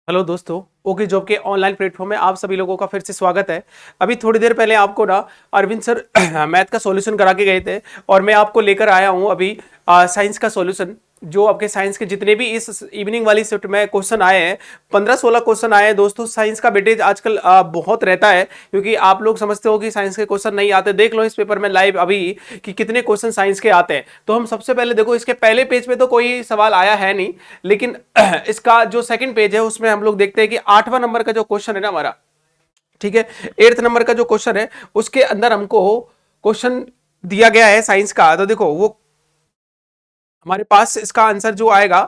Hello दोस्तों। Okay job के online platform में आप सभी लोगों का फिर से स्वागत है। अभी थोड़ी देर पहले आपको ना अरविंद सर मैथ का सॉल्यूशन करा के गए थे और मैं आपको लेकर आया हूं अभी साइंस का सॉल्यूशन। जो आपके साइंस के जितने भी इस इवनिंग वाली शिफ्ट में क्वेश्चन आए हैं 15-16 क्वेश्चन आए हैं दोस्तों। साइंस का वेटेज आजकल बहुत रहता है क्योंकि आप लोग समझते हो कि साइंस के क्वेश्चन नहीं आते। देख लो इस पेपर में लाइव अभी कि कितने क्वेश्चन साइंस के आते हैं। तो हम सबसे पहले देखो, इसके पहले पेज पे तो कोई सवाल आया है नहीं, लेकिन इसका जो सेकंड पेज है उसमें हम लोग देखते हैं कि 8वां नंबर का जो क्वेश्चन है ना हमारा, ठीक है, 8th नंबर का जो क्वेश्चन है उसके अंदर हमको क्वेश्चन दिया गया है साइंस का। तो देखो वो हमारे पास इसका आंसर जो आएगा,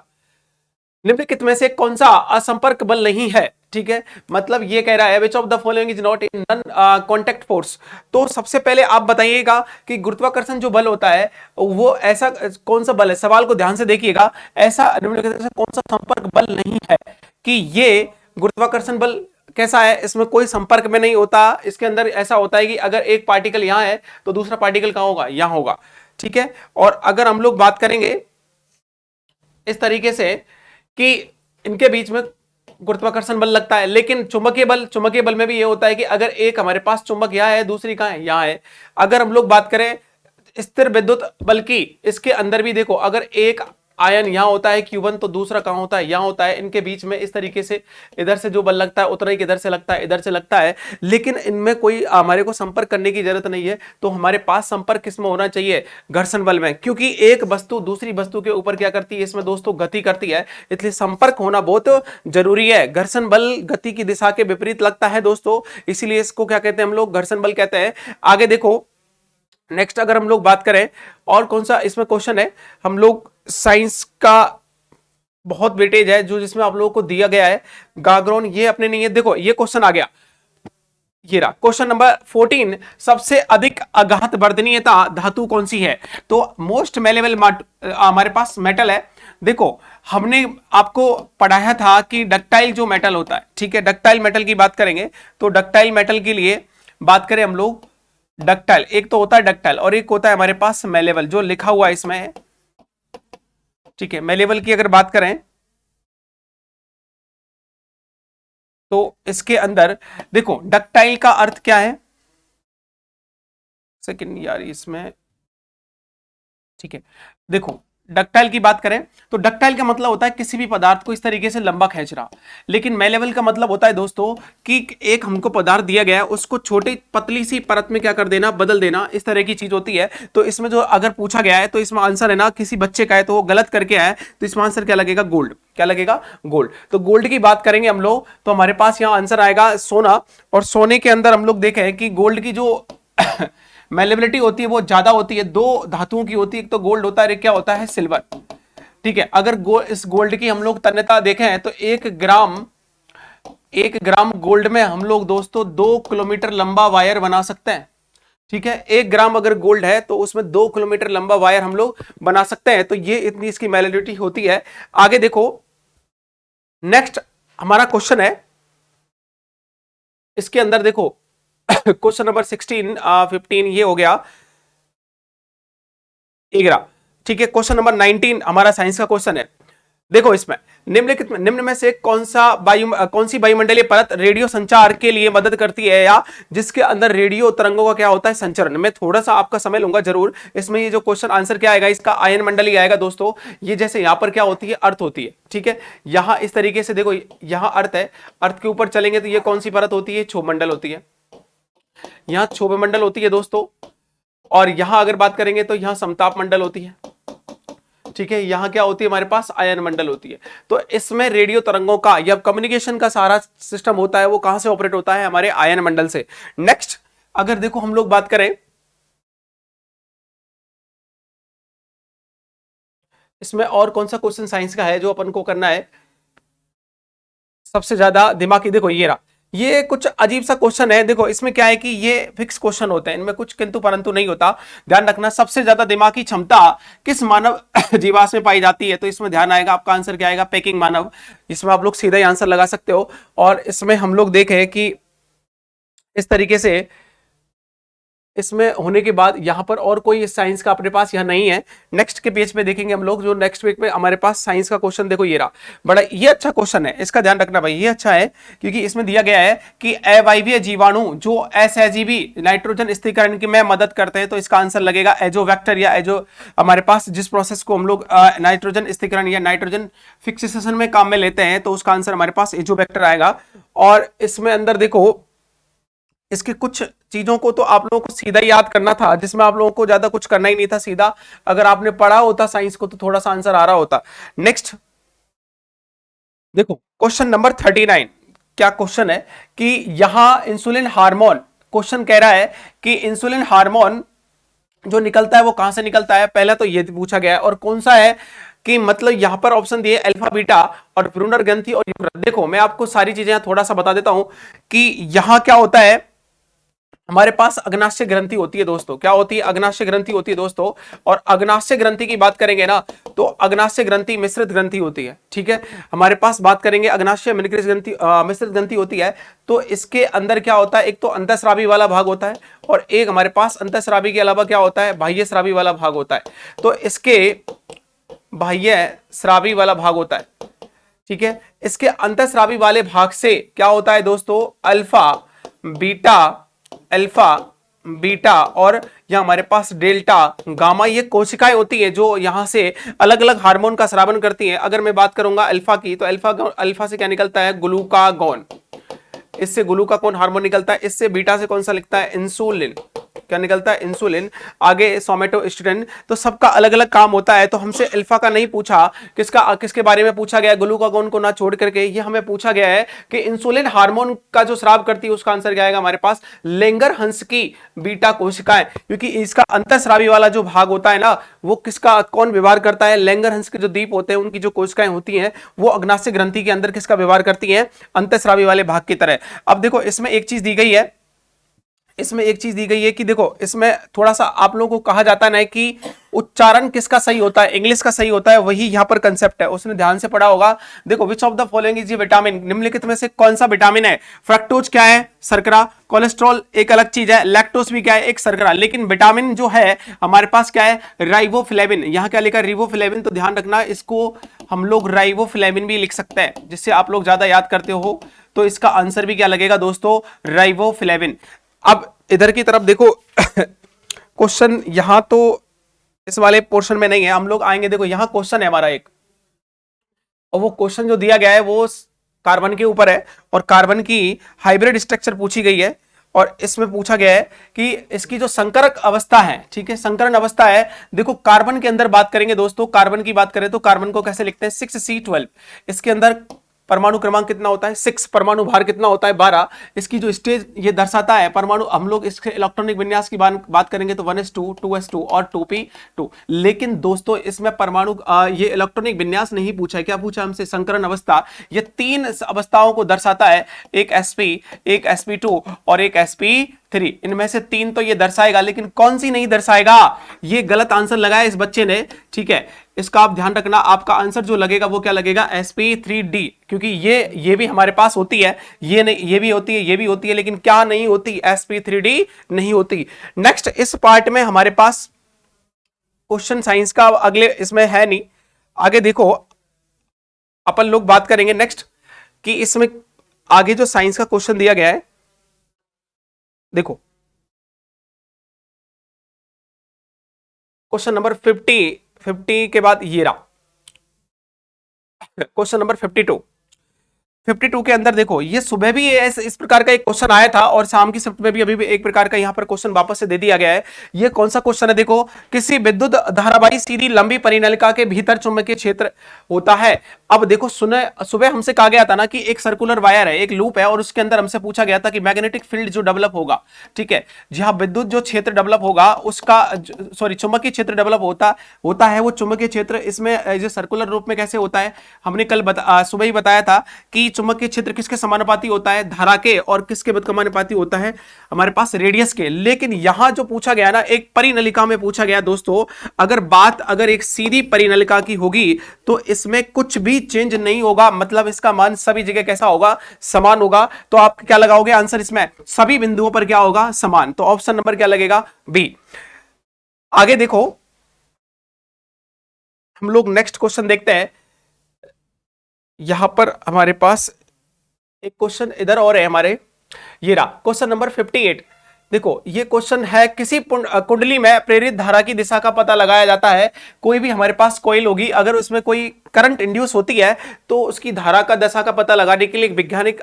निम्नलिखित में से कौन सा असंपर्क बल नहीं है। ठीक है, मतलब ये कह रहा है which of the following is not in non contact force. तो सबसे पहले आप बताइएगा कि गुरुत्वाकर्षण जो बल होता है वो ऐसा कौन सा बल है। सवाल को ध्यान से देखिएगा, ऐसा निम्नलिखित में से कौन सा संपर्क बल नहीं है कि ये गुरुत्वाकर्षण बल कैसा है, इसमें कोई संपर्क में नहीं होता। इसके अंदर ऐसा होता है कि अगर एक पार्टिकल यहां है तो दूसरा पार्टिकल कहां होगा, यहां होगा। ठीक है, और अगर हम लोग बात करेंगे इस तरीके से कि इनके बीच में गुरुत्वाकर्षण बल लगता है, लेकिन चुंबकीय बल में भी ये होता है कि अगर एक हमारे पास चुंबक यहां है दूसरी कहां है, यहां है। अगर हम लोग बात करें स्थिर विद्युत बल की, इसके अंदर भी देखो अगर एक आयन यहां होता है Q1 तो दूसरा कहां होता है, यहां होता है। इनके बीच में इस तरीके से इधर से जो बल लगता है उतना ही इधर से लगता है, इधर से लगता है, लेकिन इनमें कोई हमारे को संपर्क करने की जरूरत नहीं है। तो हमारे पास संपर्क किसमें होना चाहिए, घर्षण बल में, क्योंकि एक वस्तु दूसरी वस्तु के ऊपर क्या करती है, इसमें दोस्तों गति करती है, इसलिए संपर्क होना बहुत जरूरी है। घर्षण बल गति की दिशा के विपरीत लगता है दोस्तों, इसीलिए इसको क्या कहते हैं हम लोग, घर्षण बल कहते हैं। आगे देखो नेक्स्ट अगर हम लोग बात करें और कौन सा इसमें क्वेश्चन है, हम लोग साइंस का बहुत वेटेज है जो जिसमें आप लोगों को दिया गया है गाग्रोन, ये अपने नहीं है। देखो ये क्वेश्चन आ गया, ये रहा क्वेश्चन नंबर 14, सबसे अधिक आघात वर्धनीयता धातु कौन सी है। तो मोस्ट मेलेबल हमारे पास मेटल है। देखो हमने आपको पढ़ाया था कि डक्टाइल जो मेटल होता है, ठीक है, डक्टाइल मेटल की बात करेंगे तो डक्टाइल मेटल के लिए बात करें हम लोग, डक्टाइल एक तो होता है डक्टाइल और एक होता है हमारे पास मेलेबल, जो लिखा हुआ इसमें है। ठीक है, मेलेबल की अगर बात करें तो इसके अंदर देखो डक्टाइल का अर्थ क्या है, सेकंड यार इसमें, ठीक है। देखो डक्टाइल की बात करें तो डक्टाइल का मतलब होता है किसी भी पदार्थ को इस तरीके से लंबा खींच रहा, लेकिन मेलेबल का मतलब होता है दोस्तों कि एक हमको पदार्थ दिया गया है उसको छोटी पतली सी परत में क्या कर देना, बदल देना, इस तरह की चीज होती है। तो इसमें जो अगर पूछा गया है तो इसमें आंसर है ना किसी बच्चे का है तो वो गलत करके आया है, तो इसमें आंसर क्या लगेगा, गोल्ड। क्या लगेगा, गोल्ड। तो गोल्ड की बात करेंगे हम लोग तो हमारे पास यहां आंसर आएगा सोना, और सोने के अंदर हम लोग देखें कि गोल्ड की जो मेलेबिलिटी होती है वो ज्यादा होती है, दो धातुओं की होती है, एक तो गोल्ड होता है, एक क्या होता है, सिल्वर। ठीक है, अगर इस गोल्ड की हम लोग तन्यता देखें तो 1 ग्राम गोल्ड में हम लोग दोस्तों 2 किलोमीटर लंबा वायर बना सकते हैं। ठीक है, 1 ग्राम अगर गोल्ड है तो उसमें 2 किलोमीटर लंबा वायर हम लोग बना सकते हैं। तो ये इतनी इसकी मेलेबिलिटी होती है। आगे देखो नेक्स्ट हमारा क्वेश्चन है, इसके अंदर देखो क्वेश्चन नंबर 15 ये हो गया 11। ठीक है, क्वेश्चन नंबर 19 हमारा साइंस का क्वेश्चन है। देखो इसमें निम्नलिखित में निम्न में से कौन सी वायुमंडलीय परत रेडियो संचार के लिए मदद करती है या जिसके अंदर रेडियो तरंगों का क्या होता है, संचरण। मैं थोड़ा सा आपका समय लूंगा जरूर। इसमें ये जो क्वेश्चन आंसर क्या आएगा, इसका आयन मंडली आएगा दोस्तों। ये जैसे यहां पर क्या होती है, अर्थ होती है। ठीक है, यहां इस तरीके से देखो यहां अर्थ है, अर्थ के ऊपर चलेंगे तो ये कौन सी परत होती है, क्षोभ मंडल होती है। यहां क्षोभ मंडल होती है दोस्तों, और यहां अगर बात करेंगे तो यहां समताप मंडल होती है। ठीक है, यहां क्या होती है, हमारे पास आयन मंडल होती है। तो इसमें रेडियो तरंगों का या कम्युनिकेशन का सारा सिस्टम होता है वो कहां से ऑपरेट होता है, हमारे आयन मंडल से। नेक्स्ट अगर देखो हम लोग बात करें इसमें और कौन सा क्वेश्चन साइंस का है जो अपन को करना है सबसे ज्यादा दिमागी, देखो ये रहा। ये कुछ अजीब सा क्वेश्चन है। देखो इसमें क्या है कि ये फिक्स क्वेश्चन होते हैं, इनमें कुछ किंतु परंतु नहीं होता। ध्यान रखना, सबसे ज्यादा दिमागी क्षमता किस मानव जीवाश्म में पाई जाती है। तो इसमें ध्यान आएगा, आपका आंसर क्या आएगा, पेकिंग मानव। इसमें आप लोग सीधा ही आंसर लगा सकते हो। और इसमें हम लोग देखें कि इस तरीके से इसमें होने के बाद यहाँ पर और कोई साइंस का अपने पास यहाँ नहीं है। नेक्स्ट के पेज पे देखेंगे हम लोग, जो नेक्स्ट वीक में हमारे पास साइंस का क्वेश्चन देखो ये रहा, बड़ा ये अच्छा क्वेश्चन है, इसका ध्यान रखना भाई, ये अच्छा है क्योंकि इसमें दिया गया है कि अवायवीय जीवाणु जो एसएजीबी नाइट्रोजन स्थिरीकरण की में मदद करते हैं, तो इसका आंसर लगेगा एजोवेक्टर या एजो, हमारे पास जिस प्रोसेस को हम लोग नाइट्रोजन स्थिरीकरण या नाइट्रोजन फिक्सेशन में काम में लेते हैं, तो उसका आंसर हमारे पास एजोवेक्टर आएगा। और इसमें अंदर देखो इसके कुछ चीजों को तो आप लोगों को सीधा ही याद करना था, जिसमें आप लोगों को ज्यादा कुछ करना ही नहीं था, सीधा अगर आपने पढ़ा होता साइंस को तो थोड़ा सा आंसर आ रहा होता। नेक्स्ट देखो क्वेश्चन नंबर 39, क्या क्वेश्चन है कि यहां इंसुलिन हार्मोन, क्वेश्चन कह रहा है कि इंसुलिन हार्मोन जो निकलता है वो कहां से निकलता है, पहला तो ये पूछा गया है, और कौन सा है कि मतलब यहां पर ऑप्शन दिए अल्फा बीटा और ब्रूनर ग्रंथि और यूरेट। देखो मैं आपको सारी चीजें थोड़ा सा बता देता हूं कि यहां क्या होता है, हमारे पास अग्नाशय ग्रंथि होती है दोस्तों, क्या होती है, अग्नाशय ग्रंथि होती है दोस्तों। और अग्नाशय ग्रंथि की बात करेंगे ना तो अग्नाशय ग्रंथि मिश्रित ग्रंथि होती है, ठीक है, हमारे पास बात करेंगे अग्नाशय मिश्रित ग्रंथि होती है। तो इसके अंदर क्या होता है, एक तो अंतःस्रावी वाला भाग होता है और एक हमारे पास अंतःस्रावी के अलावा क्या होता है, बाह्य स्रावी वाला भाग होता है। तो इसके बाह्य स्रावी वाला भाग होता है, ठीक है, इसके अंतःस्रावी वाले भाग से क्या होता है दोस्तों, अल्फा बीटा और यह हमारे पास डेल्टा गामा, ये कोशिकाएं होती है जो यहां से अलग अलग हार्मोन का स्रावन करती हैं। अगर मैं बात करूंगा अल्फा की, तो अल्फा से क्या निकलता है, ग्लूकागॉन, इससे ग्लूकागॉन हार्मोन निकलता है। इससे बीटा से कौन सा लिखता है, इंसुलिन, क्या निकलता है, इंसुलिन। आगे सोमेटोस्टेरोन, तो सबका अलग अलग काम होता है। तो हमसे अल्फा का नहीं पूछा, किसके बारे में पूछा गया, ग्लूकागॉन को ना छोड़ करके ये हमें पूछा गया है कि इंसुलिन हार्मोन का जो स्राव करती है उसका आंसर क्या आएगा हमारे पास, लेंगरहंस की बीटा कोशिकाएं, क्योंकि इसका अंतःस्रावी वाला जो भाग होता है ना वो किसका कौन व्यवहार करता है, लेंगरहंस के जो द्वीप होते हैं उनकी जो कोशिकाएं होती हैं वो अग्नाशय ग्रंथि के अंदर किसका व्यवहार करती हैं, अंतःस्रावी वाले भाग की तरह। अब देखो इसमें एक चीज दी गई है, कि देखो इसमें थोड़ा सा आप लोगों को कहा जाता है ना कि उच्चारण किसका सही होता है, इंग्लिश का सही होता है, वही यहां पर कंसेप्ट है, उसने ध्यान से पढ़ा होगा। देखो which of the following is A vitamin, निम्नलिखित में से कौन सा विटामिन है, फ्रक्टोज क्या है, शर्करा, कोलेस्ट्रॉल एक अलग चीज है, लैक्टोज भी क्या है, एक शर्करा, लेकिन विटामिन जो है हमारे पास क्या है, राइबोफ्लेविन, यहां क्या लिखा है, रिबोफ्लेविन, तो ध्यान रखना इसको हम लोग राइबोफ्लेविन भी लिख सकते हैं, जिससे आप लोग ज्यादा याद करते हो। तो इसका आंसर भी क्या लगेगा दोस्तों, राइबोफ्लेविन। अब इधर की तरफ देखो क्वेश्चन यहां तो इस वाले पोर्शन में नहीं है, हम लोग आएंगे, देखो यहां क्वेश्चन है हमारा एक, और वो क्वेश्चन जो दिया गया है वो कार्बन के ऊपर है और कार्बन की हाइब्रिड स्ट्रक्चर पूछी गई है। और इसमें पूछा गया है कि इसकी जो संकरक अवस्था है, ठीक है, संकरण अवस्था है। देखो कार्बन के अंदर बात करेंगे दोस्तों, कार्बन की बात करें तो कार्बन को कैसे लिखते हैं, 6C12, इसके अंदर परमाणु क्रमांक कितना होता है, 6, परमाणु भार कितना होता है, 12। इसकी जो स्टेज ये दर्शाता है परमाणु, हम लोग इसके इलेक्ट्रॉनिक विन्यास की बात करेंगे तो 1s2 2s2 और 2p2। लेकिन दोस्तों इसमें परमाणु ये इलेक्ट्रॉनिक विन्यास नहीं पूछा है, क्या पूछा हमसे, संकरण अवस्था। ये 3 अवस्थाओं को दर्शाता है, एक sp, एक sp2 और एक sp3, इनमें से 3 तो ये दर्शाएगा, लेकिन कौन सी नहीं दर्शाएगा, ये गलत आंसर लगाया इस बच्चे ने, ठीक है, इसका आप ध्यान रखना, आपका आंसर जो लगेगा वो क्या लगेगा, sp3d, क्योंकि ये भी हमारे पास होती है, ये नहीं, ये भी होती है, ये भी होती है, लेकिन क्या नहीं होती, sp3d नहीं होती। नेक्स्ट इस पार्ट में हमारे पास क्वेश्चन साइंस का अगले इसमें है नहीं, आगे देखो अपन लोग बात करेंगे नेक्स्ट कि इसमें आगे जो साइंस का क्वेश्चन दिया गया है, देखो क्वेश्चन नंबर 50 के बाद ये रहा क्वेश्चन नंबर 52 के अंदर देखो, ये सुबह भी इस प्रकार का एक क्वेश्चन आया था और शाम की शिफ्ट में भी अभी भी एक प्रकार का यहां पर क्वेश्चन वापस से दे दिया गया है। ये कौन सा क्वेश्चन है, देखो, किसी विद्युत धारावाही सीधी लंबी परिनलिका के भीतर चुंबकीय क्षेत्र होता है। अब देखो सुबह हमसे कहा गया था ना कि एक सर्कुलर वायर है, एक लूप है, और उसके अंदर हमसे पूछा गया था कि मैग्नेटिक फील्ड जो डेवलप होगा, ठीक है, जहां विद्युत जो क्षेत्र डेवलप होगा उसका चुंबकीय क्षेत्र डेवलप होता है, वो चुंबकीय क्षेत्र इसमें जो सर्कुलर रूप में कैसे होता है, हमने कल सुबह ही बताया था कि चुंबकीय क्षेत्र किसके समानुपाती होता है, धारा के, और किसके समानुपाती होता है, हमारे पास रेडियस के। लेकिन यहां जो पूछा गया ना, एक परिनलिका में पूछा गया दोस्तों, अगर एक सीधी परिनलिका की होगी तो इसमें कुछ भी चेंज नहीं होगा, मतलब इसका मान सभी जगह कैसा होगा, समान होगा। तो आप क्या लगाओगे आंसर इसमें, सभी बिंदुओं पर क्या होगा, समान। तो ऑप्शन नंबर क्या लगेगा, बी। आगे देखो, हम लोग नेक्स्ट क्वेश्चन देखते हैं। यहां पर हमारे पास एक क्वेश्चन इधर और है हमारे, ये रहा क्वेश्चन नंबर 58। देखो ये क्वेश्चन है, किसी कुंडली में प्रेरित धारा की दिशा का पता लगाया जाता है। कोई भी हमारे पास कॉइल होगी, अगर उसमें कोई करंट इंड्यूस होती है तो उसकी धारा का दशा का पता लगाने के लिए एक वैज्ञानिक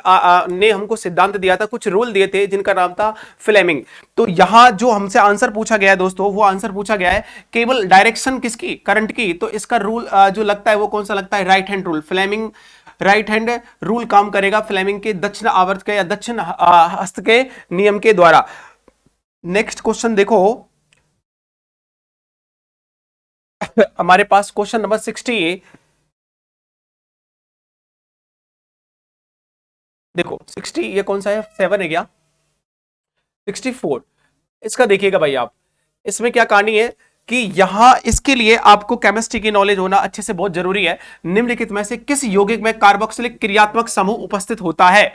ने हमको सिद्धांत दिया था, कुछ रूल दिए थे, जिनका नाम था फ्लेमिंग। तो यहां जो हमसे आंसर पूछा गया है दोस्तों, वो आंसर पूछा गया है केवल डायरेक्शन किसकी, करंट की। तो इसका रूल जो लगता है वो कौन सा लगता है, right hand rule. Fleming right hand rule काम करेगा फ्लेमिंग के दक्षिण आवर्त के या दक्षिण हस्त के नियम के द्वारा। नेक्स्ट क्वेश्चन देखो, हमारे पास क्वेश्चन नंबर 60। देखो 60 ये कौन सा है, 7 है क्या, 64। इसका देखिएगा भाई आप, इसमें क्या कहानी है कि यहां इसके लिए आपको केमिस्ट्री की नॉलेज होना अच्छे से बहुत जरूरी है। निम्नलिखित में से किस यौगिक में कार्बोक्सिलिक क्रियात्मक समूह उपस्थित होता है।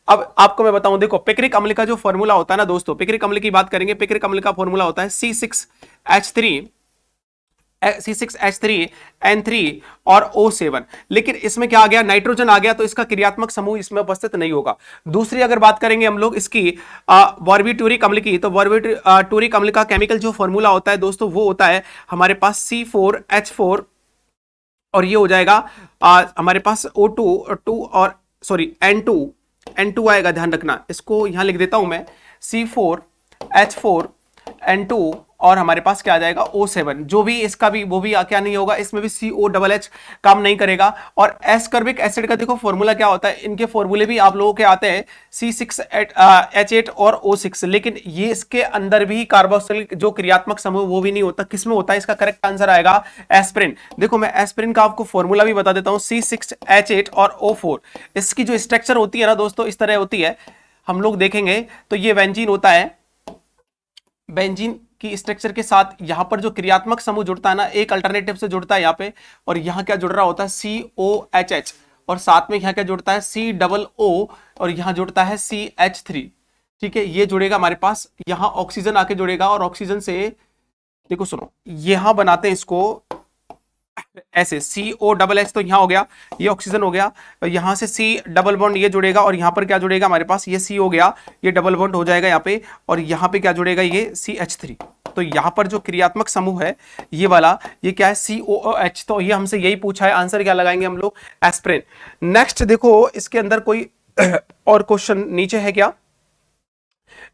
अब आपको मैं बताऊं, देखो पिक्रिक अम्ल का जो फॉर्मूला होता है ना दोस्तों, पिक्रिक अम्ल की बात करेंगे, पिक्रिक अम्ल का फॉर्मूला होता है C6H3N3 और O7। लेकिन इसमें क्या आ गया, नाइट्रोजन आ गया, तो इसका क्रियात्मक समूह इसमें उपस्थित नहीं होगा। दूसरी अगर बात करेंगे हम लोग इसकी बार्बिटूरिक अम्ल की, तो बार्बिटूरिक अम्ल का केमिकल जो फॉर्मूला होता है दोस्तों, वो होता है हमारे पास C4H4, और ये हो जाएगा हमारे पास O2 और सॉरी N2 आएगा, ध्यान रखना। इसको यहां लिख देता हूं मैं, C4H4N2 और हमारे पास क्या आ जाएगा O7। जो भी इसका भी वो भी क्या नहीं होगा, इसमें भी COHH काम नहीं करेगा। और एस्कर्बिक एसिड का देखो फॉर्मूला क्या होता है, इनके फॉर्मूले भी आप लोगों के आते हैं C6H8 और O6, लेकिन ये इसके अंदर भी कार्बोक्सिलिक जो क्रियात्मक समूह वो भी नहीं होता। किसमें होता है, इसका करेक्ट आंसर आएगा एस्पिरिन। देखो मैं एस्पिरिन का आपको फॉर्मूला भी बता देता हूं, C6H8 और O4। इसकी जो स्ट्रक्चर होती है ना दोस्तों, इस तरह होती है, हम लोग देखेंगे तो ये बेंजीन होता है, बेंजीन की स्ट्रक्चर के साथ यहां पर जो क्रियात्मक समूह जुड़ता है ना, एक अल्टरनेटिव से जुड़ता है यहाँ पे, और यहां क्या जुड़ रहा होता है COHH, और साथ में यहां क्या जुड़ता है COO, और यहां जुड़ता है CH3। ठीक है, ये जुड़ेगा हमारे पास, यहां ऑक्सीजन आके जुड़ेगा, और ऑक्सीजन से देखो सुनो, यहां बनाते हैं इसको ऐसे COHH, तो यहां हो गया, ये ऑक्सीजन हो गया, यहां से C डबल बॉन्ड ये जुड़ेगा, और यहां पर क्या जुड़ेगा हमारे पास, ये C हो गया, ये डबल बॉन्ड हो जाएगा यहाँ पे, और यहां पे क्या जुड़ेगा, ये CH3। तो यहां पर जो क्रियात्मक समूह है ये वाला, ये क्या है COOH। तो ये हमसे यही पूछा है, आंसर क्या लगाएंगे हम लोग, एस्पिरिन। नेक्स्ट देखो, इसके अंदर कोई और क्वेश्चन नीचे है क्या,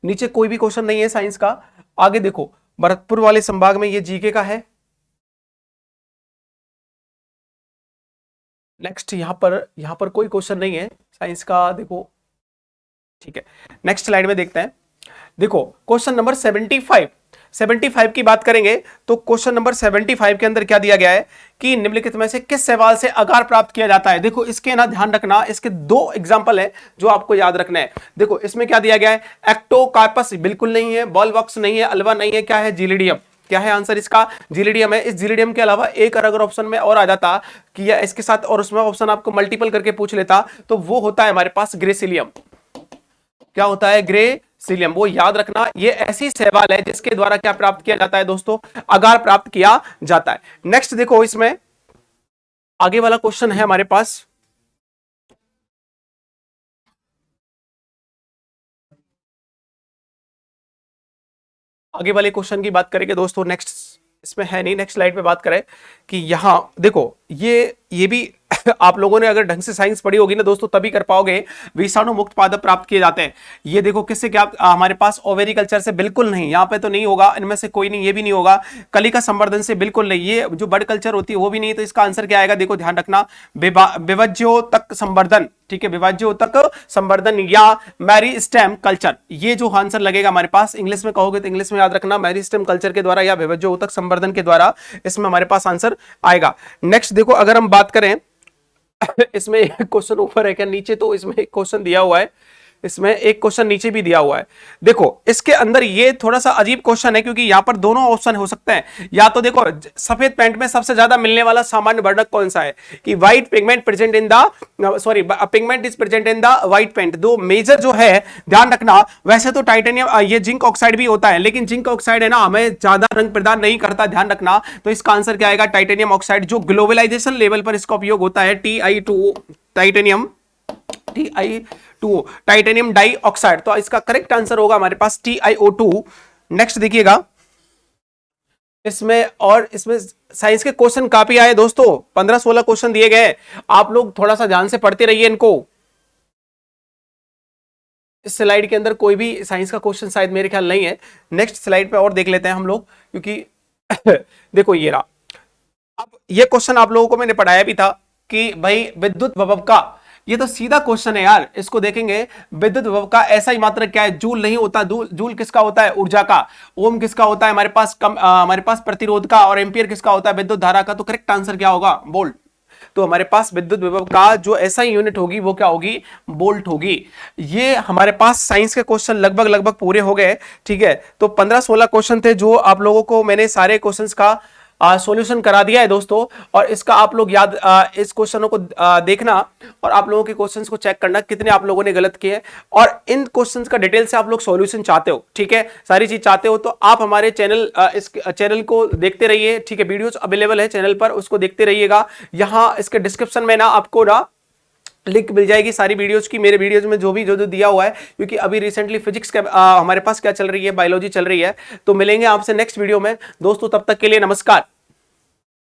नीचे कोई भी क्वेश्चन नहीं है साइंस का। आगे देखो, भरतपुर वाले संभाग में ये जीके का है। नेक्स्ट यहां पर कोई क्वेश्चन नहीं है साइंस का, देखो ठीक है। नेक्स्ट स्लाइड में देखते हैं। देखो क्वेश्चन नंबर 75 की बात करेंगे, तो क्वेश्चन नंबर 75 के अंदर क्या दिया गया है कि निम्नलिखित में से किस शैवाल से अगार प्राप्त किया जाता है। देखो इसके ना ध्यान रखना, इसके दो एग्जांपल है जो आपको याद रखना है। देखो इसमें क्या दिया गया है, एक्टोकार्पस बिल्कुल नहीं है, बॉलवॉक्स नहीं है, अल्वा नहीं है, क्या है, जीलिडियम। क्या है आंसर इसका, जीलिडियम है। इस जीलिडियम के अलावा एक अगर ऑप्शन में और आ जाता कि या इसके साथ और उसमें ऑप्शन आपको मल्टीपल करके पूछ लेता, तो वो होता है हमारे पास ग्रेसिलियम। क्या होता है, ग्रेसिलियम। वो याद रखना, ये ऐसी शैवाल है जिसके द्वारा क्या प्राप्त किया जाता है दोस्तों, अगार प्राप्त किया जाता है। नेक्स्ट देखो, इसमें आगे वाला क्वेश्चन है हमारे पास, आगे वाले क्वेश्चन की बात करेंगे दोस्तों। नेक्स्ट इसमें है नहीं, नेक्स्ट स्लाइड पे बात करें कि यहां देखो ये भी आप लोगों ने अगर ढंग से साइंस पढ़ी होगी ना दोस्तों, तभी कर पाओगे। विषाणु मुक्त पादप प्राप्त किए जाते हैं। ये देखो किससे, क्या हमारे पास ओवेरिकल्चर से बिल्कुल नहीं, यहाँ पे तो नहीं होगा, इनमें से कोई नहीं, ये भी नहीं होगा। कलिका संवर्धन से बिल्कुल नहीं, ये जो बर्ड कल्चर होती है वो भी नहीं। तो इसका आंसर क्या आएगा, देखो ध्यान रखना, विभज्योतक संवर्धन। ठीक है, विभज्योतक संवर्धन या मैरी स्टेम कल्चर, ये जो आंसर लगेगा हमारे पास। इंग्लिश में कहोगे तो इंग्लिश में याद रखना, मैरी स्टेम कल्चर के द्वारा या विभज्योतक संवर्धन के द्वारा इसमें हमारे पास आंसर आएगा। नेक्स्ट देखो, अगर हम बात करें इसमें एक क्वेश्चन ऊपर है क्या, नीचे तो इसमें एक क्वेश्चन दिया हुआ है, इसमें एक क्वेश्चन नीचे भी दिया हुआ है। देखो इसके अंदर ये थोड़ा सा अजीब क्वेश्चन है, क्योंकि यहां पर दोनों ऑप्शन हो सकते हैं। या तो देखो सफेद पैंट में सबसे ज्यादा मिलने वाला सामान्य वर्णक कौन सा है, कि white pigment present in the sorry pigment is present in the white pant. दो मेजर जो है ध्यान रखना, वैसे तो टाइटेनियम ये जिंक ऑक्साइड भी होता है, लेकिन जिंक ऑक्साइड है ना हमें ज्यादा रंग प्रदान नहीं करता, ध्यान रखना। तो इसका आंसर क्या आएगा, टाइटेनियम ऑक्साइड, जो ग्लोबलाइजेशन लेवल पर इसका उपयोग होता है, TiO2 titanium TiO2 titanium die oxide. तो इसका करेक्ट आंसर होगा हमारे पास TiO2। नेक्स्ट देखिएगा इसमें, और इसमें साइंस के क्वेश्चन काफी आए दोस्तों, 15-16 क्वेश्चन दिए गए। आप लोग थोड़ा सा ध्यान से पढ़ते रहिए इनको। इस स्लाइड के अंदर कोई भी साइंस का क्वेश्चन शायद मेरे ख्याल नहीं है। नेक्स्ट स्लाइड पे और देख लेते हैं हम लोग, क्योंकि देखो ये रहा। अब ये क्वेश्चन आप लोगों को मैंने पढ़ाया भी था कि भाई विद्युत विभव का, ये तो सीधा क्वेश्चन है यार, इसको देखेंगे। विद्युत विभव का ऐसा ही मात्रक क्या है, जूल नहीं होता। जूल किसका होता है, ऊर्जा का। ओम किसका होता है हमारे पास, हमारे पास प्रतिरोध का। और एम्पियर किसका होता है, विद्युत धारा का। तो करेक्ट आंसर क्या होगा, वोल्ट। तो हमारे पास विद्युत विभव का जो ऐसा ही यूनिट होगी वो क्या होगी, वोल्ट होगी। ये हमारे पास साइंस के क्वेश्चन लगभग लगभग पूरे हो गए। ठीक है, तो 15-16 क्वेश्चन थे जो आप लोगों को मैंने सारे क्वेश्चंस का सॉल्यूशन करा दिया है दोस्तों। और इसका आप लोग याद इस क्वेश्चनों को देखना, और आप लोगों के क्वेश्चंस को चेक करना कितने आप लोगों ने गलत किए, और इन क्वेश्चंस का डिटेल से आप लोग सॉल्यूशन चाहते हो, ठीक है, सारी चीज चाहते हो, तो आप हमारे चैनल इस चैनल को देखते रहिए। ठीक है, वीडियोस अवेलेबल है चैनल पर, उसको देखते रहिएगा। यहाँ इसके डिस्क्रिप्शन में ना आपको ना लिंक मिल जाएगी सारी वीडियोस की, मेरे वीडियोस में जो जो दिया हुआ है, क्योंकि अभी रिसेंटली फिजिक्स का हमारे पास क्या चल रही है, बायोलॉजी चल रही है। तो मिलेंगे आपसे नेक्स्ट वीडियो में दोस्तों, तब तक के लिए नमस्कार।